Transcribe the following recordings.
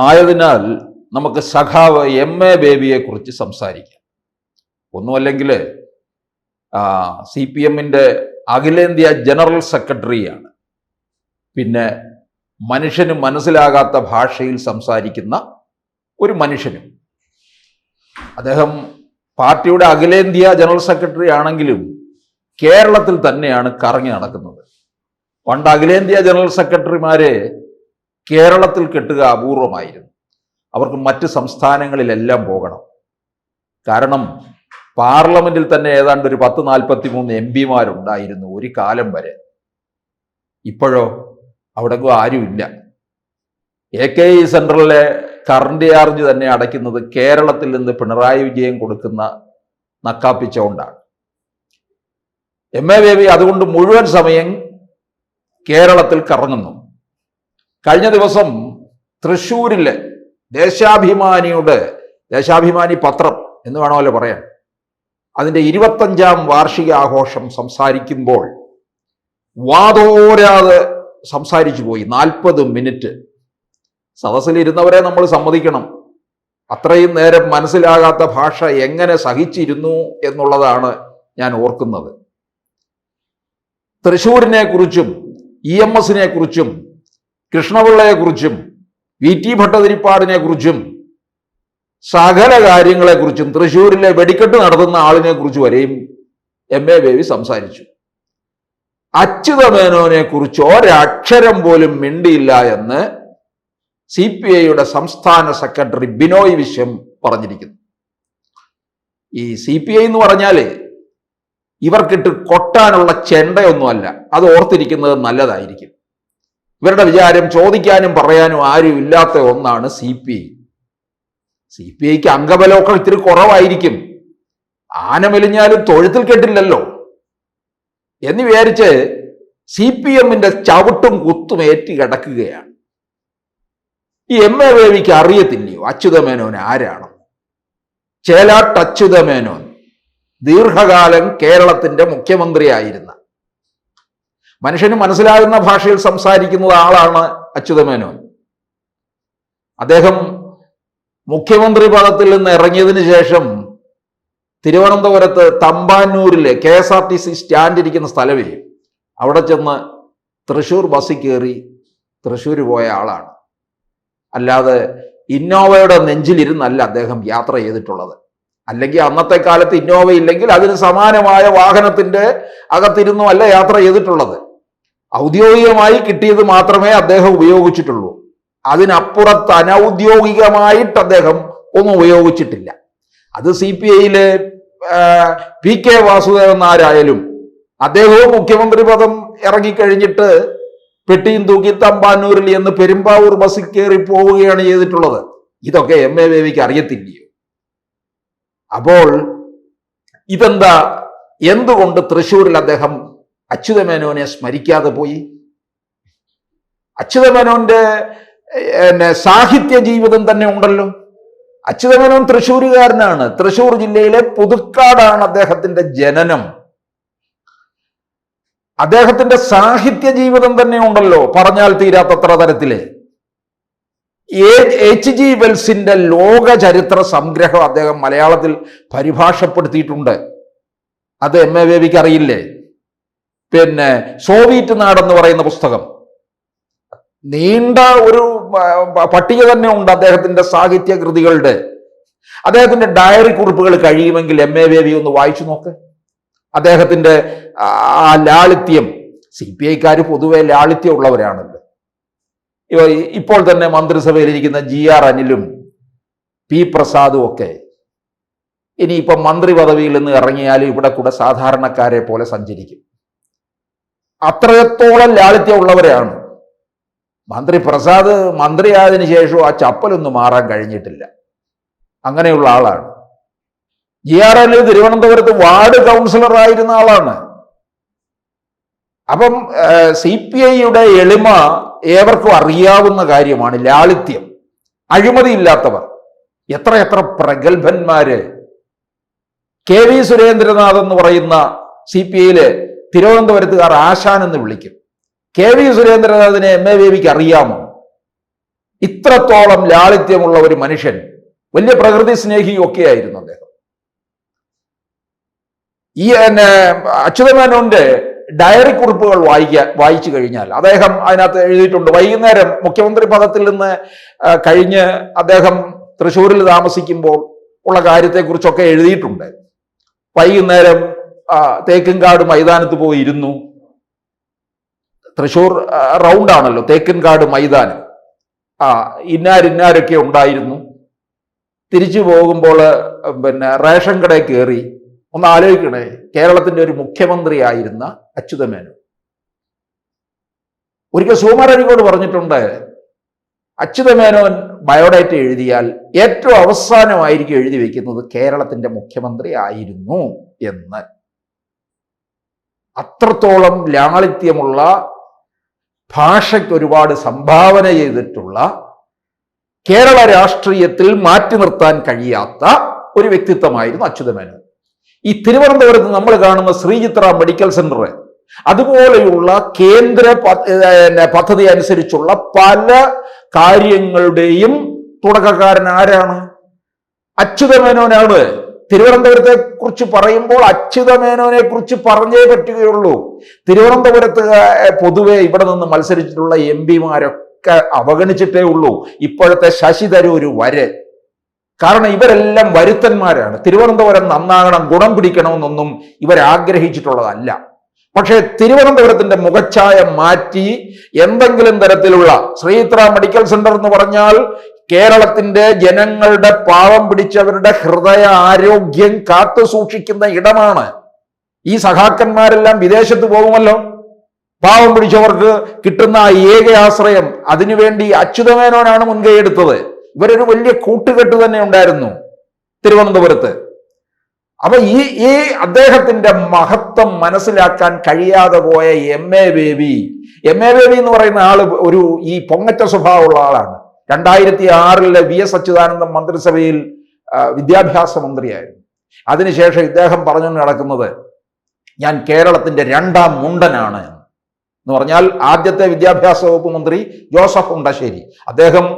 ആയതിനാൽ നമുക്ക് സഖാവ് എം.എ. ബേബിയെ കുറിച്ച് സംസാരിക്കാം. ഒന്നുമല്ലെങ്കിൽ CPM-ന്റെ അഖിലേന്ത്യാ ജനറൽ സെക്രട്ടറിയാണ്. പിന്നെ മനുഷ്യന് മനസ്സിലാകാത്ത ഭാഷയിൽ സംസാരിക്കുന്ന ഒരു മനുഷ്യനും. അദ്ദേഹം പാർട്ടിയുടെ അഖിലേന്ത്യാ ജനറൽ സെക്രട്ടറി ആണെങ്കിലും കേരളത്തിൽ തന്നെയാണ് കറങ്ങി നടക്കുന്നത്. പണ്ട് അഖിലേന്ത്യാ ജനറൽ സെക്രട്ടറിമാരെ കേരളത്തിൽ കിട്ടുക അപൂർവമായിരുന്നു. അവർക്ക് മറ്റ് സംസ്ഥാനങ്ങളിലെല്ലാം പോകണം. കാരണം പാർലമെന്റിൽ തന്നെ ഏതാണ്ട് ഒരു 10-43 MP-മാരുണ്ടായിരുന്നു ഒരു കാലം വരെ. ഇപ്പോഴോ അവിടെ ആരുമില്ല. AKI സെൻട്രലിലെ കറണ്ട് ചാർജ് തന്നെ അടയ്ക്കുന്നത് കേരളത്തിൽ നിന്ന് പിണറായി വിജയൻ കൊടുക്കുന്ന നക്കാപ്പിച്ച കൊണ്ടാണ്. എം.എ. ബേബി അതുകൊണ്ട് മുഴുവൻ സമയം കേരളത്തിൽ കറങ്ങുന്നു. കഴിഞ്ഞ ദിവസം തൃശ്ശൂരിലെ ദേശാഭിമാനി പത്രം എന്ന് വേണമല്ലോ പറയാൻ, അതിൻ്റെ 25ാം വാർഷികാഘോഷം സംസാരിക്കുമ്പോൾ വാതോരാതെ സംസാരിച്ചു പോയി. 40 മിനിറ്റ്. സദസ്സിലിരുന്നവരെ നമ്മൾ സമ്മതിക്കണം. അത്രയും നേരം മനസ്സിലാകാത്ത ഭാഷ എങ്ങനെ സഹിച്ചിരുന്നു എന്നുള്ളതാണ് ഞാൻ ഓർക്കുന്നത്. തൃശ്ശൂരിനെ കുറിച്ചും EMS-നെ കുറിച്ചും കൃഷ്ണപിള്ളയെ കുറിച്ചും VT ഭട്ടതിരിപ്പാടിനെ കുറിച്ചും സകല കാര്യങ്ങളെക്കുറിച്ചും തൃശ്ശൂരിലെ വെടിക്കെട്ട് നടത്തുന്ന ആളിനെ കുറിച്ച് വരെയും എം.എ. ബേബി സംസാരിച്ചു. അച്യുതമേനോനെ കുറിച്ച് ഒരക്ഷരം പോലും മിണ്ടിയില്ല എന്ന് CPI-യുടെ സംസ്ഥാന സെക്രട്ടറി ബിനോയ് വിശ്വം പറഞ്ഞിരിക്കുന്നു. ഈ CPI എന്ന് പറഞ്ഞാൽ ഇവർക്കിട്ട് കൊട്ടാനുള്ള ചെണ്ടയൊന്നുമല്ല. അത് ഓർത്തിരിക്കുന്നത് നല്ലതായിരിക്കും. ഇവരുടെ വിചാരം ചോദിക്കാനും പറയാനും ആരും ഇല്ലാത്ത ഒന്നാണ് CPI. CPI-ക്ക് അംഗബലമൊക്കെ ഇത്തിരി കുറവായിരിക്കും. ആന മെലിഞ്ഞാലും തൊഴുത്തിൽ കെട്ടില്ലല്ലോ എന്ന് വിചാരിച്ച് CPM-ന്റെ ചവിട്ടും കുത്തും ഏറ്റ് കിടക്കുകയാണ്. ഈ എം.എ. ബേബിക്ക് അറിയത്തില്ലയോ അച്യുതമേനോൻ ആരാണ്? ചേലാട്ട് അച്യുതമേനോൻ ദീർഘകാലം കേരളത്തിന്റെ മുഖ്യമന്ത്രിയായിരുന്ന, മനുഷ്യന് മനസ്സിലാകുന്ന ഭാഷയിൽ സംസാരിക്കുന്ന ആളാണ് അച്യുതമേനോൻ. അദ്ദേഹം മുഖ്യമന്ത്രി പദത്തിൽ നിന്ന് ഇറങ്ങിയതിന് ശേഷം തിരുവനന്തപുരത്ത് തമ്പാനൂരിലെ KSRTC സ്റ്റാൻഡ് ഇരിക്കുന്ന സ്ഥലമേ, അവിടെ ചെന്ന് തൃശ്ശൂർ ബസ്സിൽ കയറി തൃശ്ശൂർ പോയ ആളാണ്. അല്ലാതെ ഇന്നോവയുടെ നെഞ്ചിലിരുന്നല്ല അദ്ദേഹം യാത്ര ചെയ്തിട്ടുള്ളത്. അല്ലെങ്കിൽ അന്നത്തെ കാലത്ത് ഇന്നോവ ഇല്ലെങ്കിൽ അതിന് സമാനമായ വാഹനത്തിന്റെ അകത്തിരുന്നും അല്ല യാത്ര ചെയ്തിട്ടുള്ളത്. ഔദ്യോഗികമായി കിട്ടിയത് മാത്രമേ അദ്ദേഹം ഉപയോഗിച്ചിട്ടുള്ളൂ. അതിനപ്പുറത്ത് അനൗദ്യോഗികമായിട്ട് അദ്ദേഹം ഒന്നും ഉപയോഗിച്ചിട്ടില്ല. അത് CPI-യിലെ PK വാസുദേവൻ നായരായാലും അദ്ദേഹവും മുഖ്യമന്ത്രി പദം ഇറങ്ങിക്കഴിഞ്ഞിട്ട് പെട്ടിയും തൂക്കി തമ്പാനൂരിൽ എന്ന് പെരുമ്പാവൂർ ബസ്സിൽ കയറി പോവുകയാണ് ചെയ്തിട്ടുള്ളത്. ഇതൊക്കെ എം.എ. ബേബിക്ക് അറിയത്തില്ലയോ? അപ്പോൾ ഇതെന്താ, എന്തുകൊണ്ട് തൃശ്ശൂരിൽ അദ്ദേഹം അച്യുതമേനോനെ സ്മരിക്കാതെ പോയി? അച്യുതമേനോന്റെ സാഹിത്യ ജീവിതം തന്നെ ഉണ്ടല്ലോ. അച്യുതമേനോൻ തൃശ്ശൂരുകാരനാണ്. തൃശ്ശൂർ ജില്ലയിലെ പുതുക്കാടാണ് അദ്ദേഹത്തിന്റെ ജനനം. അദ്ദേഹത്തിന്റെ സാഹിത്യ ജീവിതം തന്നെ ഉണ്ടല്ലോ, പറഞ്ഞാൽ തീരാത്തത്ര തരത്തില്. H.G. വെൽസിന്റെ ലോക ചരിത്ര സംഗ്രഹം അദ്ദേഹം മലയാളത്തിൽ പരിഭാഷപ്പെടുത്തിയിട്ടുണ്ട്. അത് എം.എ. ബേബിക്ക് അറിയില്ലേ? പിന്നെ സോവിയറ്റ് നാടെന്ന് പറയുന്ന പുസ്തകം, നീണ്ട ഒരു പട്ടിക തന്നെ ഉണ്ട് അദ്ദേഹത്തിന്റെ സാഹിത്യ കൃതികളുടെ. അദ്ദേഹത്തിന്റെ ഡയറി കുറിപ്പുകൾ കഴിയുമെങ്കിൽ എം.എ. ബേബി ഒന്ന് വായിച്ചു നോക്ക്. അദ്ദേഹത്തിന്റെ ആ ലാളിത്യം, CPI-ക്കാർ പൊതുവെ ലാളിത്യം ഉള്ളവരാണല്ലോ. ഇപ്പോൾ തന്നെ മന്ത്രിസഭയിലിരിക്കുന്ന GR അനിലും P പ്രസാദും ഒക്കെ ഇനിയിപ്പം മന്ത്രി പദവിയിൽ നിന്ന് ഇറങ്ങിയാലും ഇവിടെ കൂടെ സാധാരണക്കാരെ പോലെ സഞ്ചരിക്കും. അത്രത്തോളം ലാളിത്യം ഉള്ളവരാണ്. മന്ത്രി പ്രസാദ് മന്ത്രിയായതിനു ശേഷം ആ ചപ്പലൊന്നും മാറാൻ കഴിഞ്ഞിട്ടില്ല. അങ്ങനെയുള്ള ആളാണ്. GR അനിൽ തിരുവനന്തപുരത്ത് വാർഡ് കൗൺസിലർ ആയിരുന്ന ആളാണ്. അപ്പം CPI-യുടെ എളിമ ഏവർക്കും അറിയാവുന്ന കാര്യമാണ്. ലാളിത്യം, അഴിമതിയില്ലാത്തവർ, എത്ര പ്രഗത്ഭന്മാര്. KV സുരേന്ദ്രനാഥ് എന്ന് പറയുന്ന CPI-യിലെ തിരുവനന്തപുരത്തുകാർ ആശാൻ എന്ന് വിളിക്കും. KV സുരേന്ദ്രനാഥിനെ എം.എ. ബേബിക്ക് അറിയാമോ? ഇത്രത്തോളം ലാളിത്യമുള്ള ഒരു മനുഷ്യൻ, വലിയ പ്രകൃതി സ്നേഹിയൊക്കെ ആയിരുന്നു അദ്ദേഹം. ഈ അച്യുതമേനോന്റെ ഡയറി കുറിപ്പുകൾ വായിച്ചു കഴിഞ്ഞാൽ അദ്ദേഹം അതിനകത്ത് എഴുതിയിട്ടുണ്ട്. വൈകുന്നേരം മുഖ്യമന്ത്രി പദത്തിൽ നിന്ന് കഴിഞ്ഞ് അദ്ദേഹം തൃശ്ശൂരിൽ താമസിക്കുമ്പോൾ ഉള്ള കാര്യത്തെക്കുറിച്ചൊക്കെ എഴുതിയിട്ടുണ്ട്. വൈകുന്നേരം തേക്കിൻകാട് മൈതാനത്ത് പോയി ഇരുന്നു. തൃശ്ശൂർ റൗണ്ടാണല്ലോ തേക്കിൻകാട് മൈതാനം. ഇന്നാരൊക്കെ ഉണ്ടായിരുന്നു. തിരിച്ചു പോകുമ്പോൾ റേഷൻ കടയിൽ കയറി. ഒന്ന് ആലോചിക്കണേ, കേരളത്തിന്റെ ഒരു മുഖ്യമന്ത്രി ആയിരുന്ന അച്യുതമേനോൻ. ഒരിക്കൽ സുകുമാരനിക്കോട് പറഞ്ഞിട്ടുണ്ട്, അച്യുതമേനോൻ ബയോഡേറ്റ എഴുതിയാൽ ഏറ്റവും അവസാനമായിരിക്കും എഴുതി വെക്കുന്നത് കേരളത്തിന്റെ മുഖ്യമന്ത്രി ആയിരുന്നു എന്ന്. അത്രത്തോളം ലാളിത്യമുള്ള, ഭാഷയ്ക്ക് ഒരുപാട് സംഭാവന ചെയ്തിട്ടുള്ള, കേരള രാഷ്ട്രീയത്തിൽ മാറ്റി നിർത്താൻ കഴിയാത്ത ഒരു വ്യക്തിത്വമായിരുന്നു അച്യുതമേനോൻ. ഈ തിരുവനന്തപുരത്ത് നമ്മൾ കാണുന്ന ശ്രീചിത്ര മെഡിക്കൽ സെന്റർ, അതുപോലെയുള്ള കേന്ദ്ര പദ്ധതി അനുസരിച്ചുള്ള പല കാര്യങ്ങളുടെയും തുടക്കക്കാരൻ ആരാണ്? അച്യുതമേനോനാണ്. തിരുവനന്തപുരത്തെ കുറിച്ച് പറയുമ്പോൾ അച്യുതമേനോനെ കുറിച്ച് പറഞ്ഞേ പറ്റുകയുള്ളൂ. തിരുവനന്തപുരത്ത് പൊതുവെ ഇവിടെ നിന്ന് മത്സരിച്ചിട്ടുള്ള MP-മാരൊക്കെ അവഗണിച്ചിട്ടേ ഉള്ളൂ, ഇപ്പോഴത്തെ ശശി തരൂർ വരെ. കാരണം ഇവരെല്ലാം വരുത്തന്മാരാണ്. തിരുവനന്തപുരം നന്നാകണം, ഗുണം പിടിക്കണമെന്നൊന്നും ഇവരാഗ്രഹിച്ചിട്ടുള്ളതല്ല. പക്ഷേ തിരുവനന്തപുരത്തിന്റെ മുഖച്ഛായ മാറ്റി എന്തെങ്കിലും തരത്തിലുള്ള, ശ്രീചിത്ര മെഡിക്കൽ സെന്റർ എന്ന് പറഞ്ഞാൽ കേരളത്തിന്റെ ജനങ്ങളുടെ, പാവം പിടിച്ചവരുടെ ഹൃദയ ആരോഗ്യം കാത്തു സൂക്ഷിക്കുന്ന ഇടമാണ്. ഈ സഖാക്കന്മാരെല്ലാം വിദേശത്ത് പോകുമല്ലോ, പാവം പിടിച്ചവർക്ക് കിട്ടുന്ന ഏക ആശ്രയം. അതിനുവേണ്ടി അച്യുതമേനോനാണ് മുൻകൈ എടുത്തത്. ഇവരൊരു വലിയ കൂട്ടുകെട്ട് തന്നെ ഉണ്ടായിരുന്നു തിരുവനന്തപുരത്ത്. അപ്പൊ ഈ അദ്ദേഹത്തിന്റെ മഹത്വം മനസ്സിലാക്കാൻ കഴിയാതെ പോയ MA ബേബി എന്ന് പറയുന്ന ആള് ഈ പൊങ്ങച്ച സ്വഭാവമുള്ള ആളാണ്. 2006 VS അച്യുതാനന്ദൻ മന്ത്രിസഭയിൽ വിദ്യാഭ്യാസ മന്ത്രിയായിരുന്നു. അതിനുശേഷം ഇദ്ദേഹം പറഞ്ഞു നടക്കുന്നത്, ഞാൻ കേരളത്തിന്റെ 2ാം മുണ്ടനാണ് എന്ന് പറഞ്ഞാൽ, ആദ്യത്തെ വിദ്യാഭ്യാസ വകുപ്പ് മന്ത്രി ജോസഫ് ഉണ്ടശ്ശേരി, അദ്ദേഹം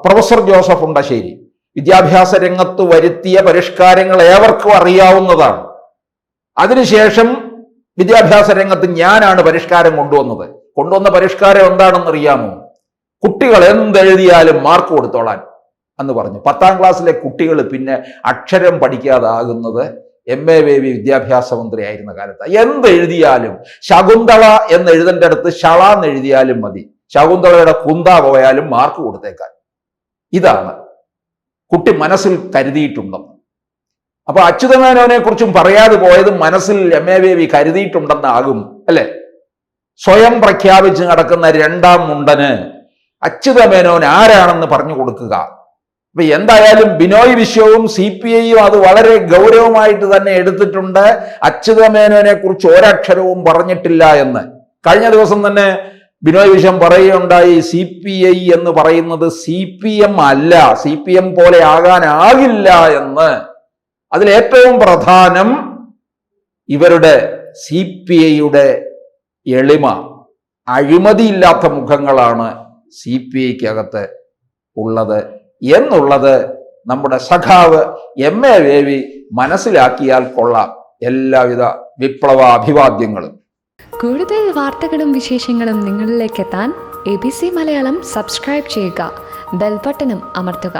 പ്രൊഫസർ ജോസഫ് ഉണ്ടശ്ശേരി വിദ്യാഭ്യാസ രംഗത്ത് വരുത്തിയ പരിഷ്കാരങ്ങൾ ഏവർക്കും അറിയാവുന്നതാണ്. അതിനുശേഷം വിദ്യാഭ്യാസ രംഗത്ത് ഞാനാണ് പരിഷ്കാരം കൊണ്ടുവന്ന പരിഷ്കാരം എന്താണെന്ന് അറിയാമോ? കുട്ടികൾ എന്തെഴുതിയാലും മാർക്ക് കൊടുത്തോളാൻ എന്ന് പറഞ്ഞു. 10ാം ക്ലാസ്സിലെ കുട്ടികൾ പിന്നെ അക്ഷരം പഠിക്കാതാകുന്നത് MA ബേബി വിദ്യാഭ്യാസ മന്ത്രി ആയിരുന്ന കാലത്ത്. എന്തെഴുതിയാലും ശകുന്തള എന്ന് എഴുതേണ്ട അടുത്ത് ഷള എന്ന് എഴുതിയാലും മതി, ശകുന്തളയുടെ കുന്ത പോയാലും മാർക്ക് കൊടുത്തേക്കാൻ. ഇതാണ് കുട്ടി മനസ്സിൽ കരുതിയിട്ടുണ്ടെന്ന്. അപ്പൊ അച്യുതമേനോനെ കുറിച്ചും പറയാതെ പോയത് മനസ്സിൽ MA ബേബി കരുതിയിട്ടുണ്ടെന്നാകും അല്ലെ? സ്വയം പ്രഖ്യാപിച്ച് നടക്കുന്ന 2ാം മുണ്ടന് അച്യുതമേനോൻ ആരാണെന്ന് പറഞ്ഞു കൊടുക്കുക. അപ്പൊ എന്തായാലും ബിനോയ് വിശ്വവും CPI-യും അത് വളരെ ഗൗരവമായിട്ട് തന്നെ എടുത്തിട്ടുണ്ട്. അച്യുതമേനോനെ കുറിച്ച് ഒരക്ഷരവും പറഞ്ഞിട്ടില്ല എന്ന്. കഴിഞ്ഞ ദിവസം തന്നെ ബിനോയ് വിശ്വം പറയുകയുണ്ടായി, CPI എന്ന് പറയുന്നത് CPM അല്ല, CPM പോലെ ആകാനാകില്ല എന്ന്. അതിലേറ്റവും പ്രധാനം ഇവരുടെ CPI-യുടെ എളിമ, അഴിമതിയില്ലാത്ത മുഖങ്ങളാണ് CPI-ക്കകത്ത് ഉള്ളത് എന്നുള്ളത് നമ്മുടെ സഖാവ് MA ബേബി മനസ്സിലാക്കിയാൽ കൊള്ളാം. എല്ലാവിധ വിപ്ലവ അഭിവാദ്യങ്ങളും. കൂടുതൽ വാർത്തകളും വിശേഷങ്ങളും നിങ്ങളിലേക്ക് എത്താൻ ABC മലയാളം സബ്സ്ക്രൈബ് ചെയ്യുക, ബെൽ ബട്ടണും അമർത്തുക.